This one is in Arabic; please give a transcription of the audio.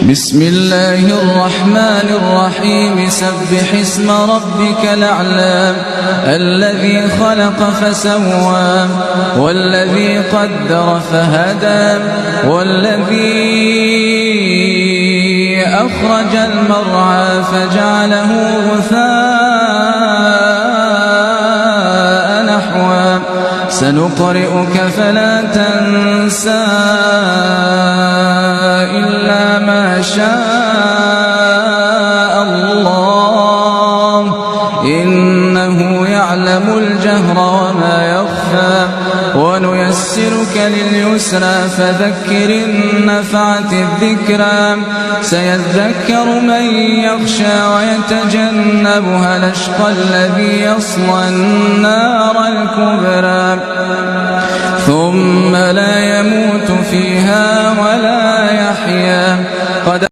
بسم الله الرحمن الرحيم سبح اسم ربك الأعلى الذي خلق فسوى والذي قدر فهدى والذي أخرج المرعى فجعله غثاء نحوا سنقرئك فلا تنسى إلا ما شاء الله إنه يعلم الجهر وما يخفى ونيسرك لليسرى فذكر إن نفعت الذكرى سيذكر من يخشى ويتجنبها الأشقى الذي يصلى النار الكبرى ثم لا يموت فيها ولا يحيا.